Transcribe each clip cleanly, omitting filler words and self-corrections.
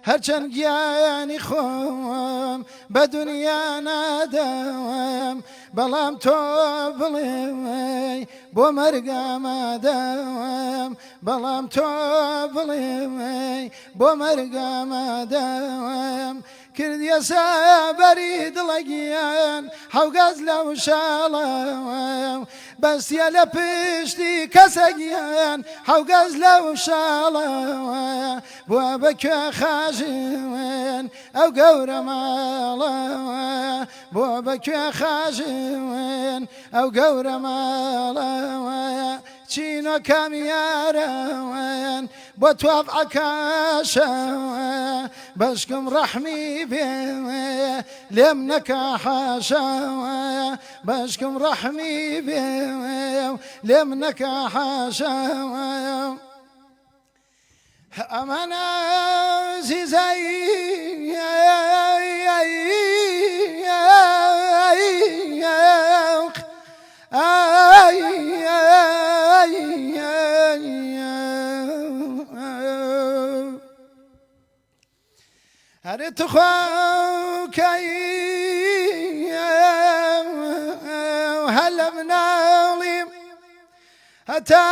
هەرچەند گیانی خۆم بە دنیا نادەم بەڵام تۆ بڵێ بۆ مەرگامادەم بەڵام تۆ بڵێ بۆ مەرگامادەم کردیە سەبەری دڵەگیان هەوگەز لەو شاڵە بەستیە لە پشتی کەسەگیان هەوگەز لەو شاڵە بووە بەکوێ خاژن ئەو گەورە ماڵە بووە بەکوێ خاژن ئەو گەورە ماڵە چینۆ کامیارەوەن بۆ توافعەکەشە بەشکم ڕەحمی بێ لێم نەکا حاشاوە بەشکم ڕەحمی بێ لێم نەکا حاشاوە ئەمانە زیزایی هەرێ تخواکەی هەلە مناڵیم هەتا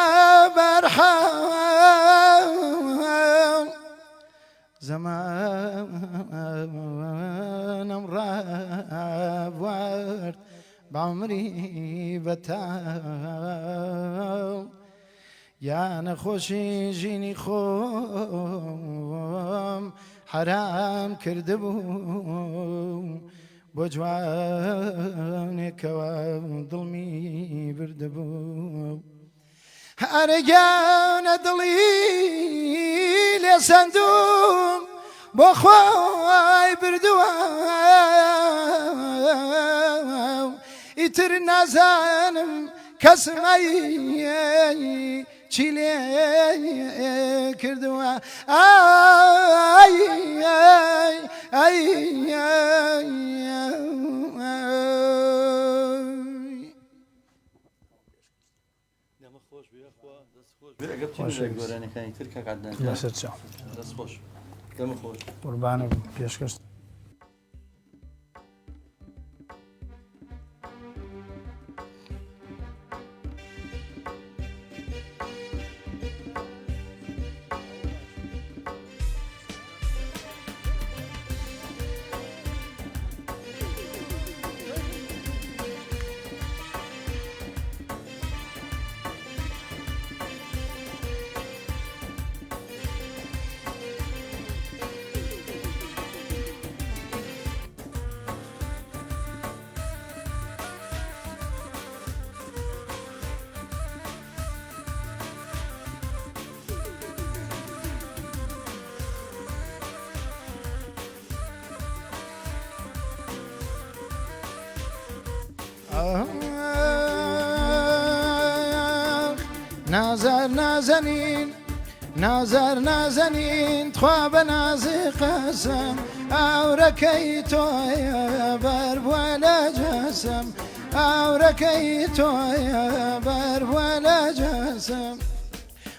بەرحەم زەمانم ڕابوارد بەعمری بەتاو یا نەخۆشی ژینی خۆم حرام کردبوو بۆ جوانێکەوە دڵمی بردبوو هەرگیانە دڵی لێ سەندوم بۆ خۆی بردووە ئیتر نازانم کەسمەی چی لێ کردووە قوربانە پێشکەش نازار نازنین نازار نازنین تخوا بە نازی قەسەم ئاورەکەی تۆیە بەربووە لە جەسەم ئاورەکەی تۆیە بەربووە لە جەسەم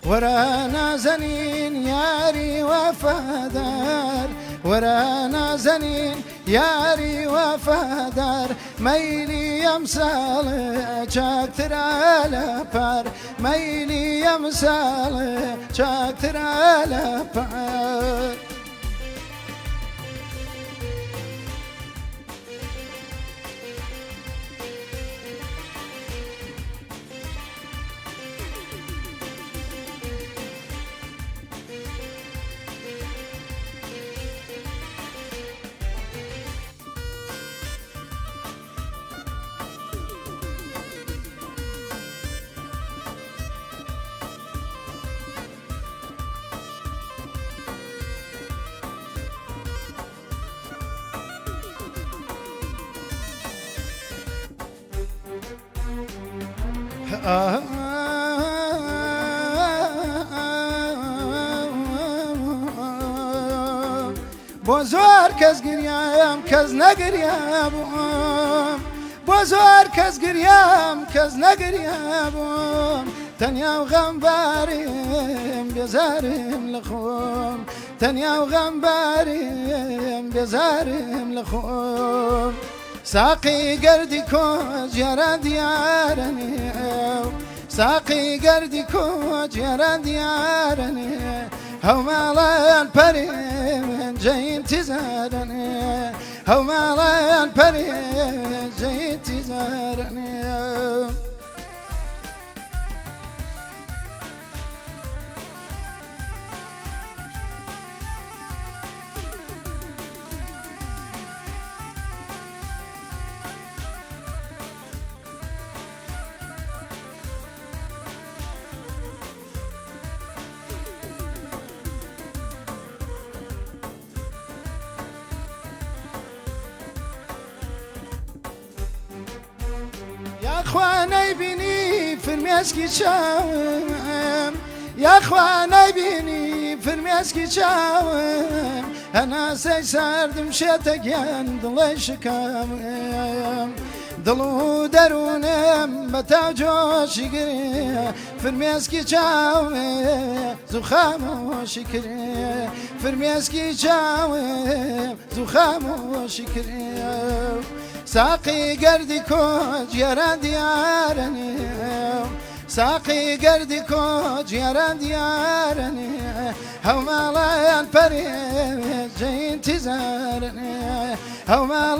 وەرە نازەنین یاری وەفادار وەرە نازەنین یاری وەفادار مەیلی ئەم ساڵێ چاکترە لە پار مەیلی ئەم ساڵێ چاکترە لە پار بۆ زۆر کەس گریام کەس نەگریابووم بۆ زۆر کەس گریام کەس نەگریابووم تەنیا و غەمبارم بێزارم لە خۆم تەنیا و غەمبارم بێزارم لە خۆم ساقی گەردی کۆچ یارە دیارەنێ ساقی گەردی کۆچ یارە دیارەنێ هەوماڵان پەرێن جەین تیزارەنێ هەوماڵان پەرێن جەین تیزارەنێ یاخوا نەیبینی فرمێسکی چاوم یاخوا نەیبینی فرمێسکی چاوم هەناسەی ساردم شێتە گیان دڵی شکام دڵ و دەروونم بە تاو جۆشی گرێ فرمێسکی چاوم زوو خامۆشی کرێ فرمێسکی چاوم زوو خامۆشی کرێ ساقی گەردی کۆچ یارە دیارەنێ ساقی گەردی کۆچ یارە دیارەنێ هەوماڵایان پەرێ جەین تیزارەنێ هەوماڵە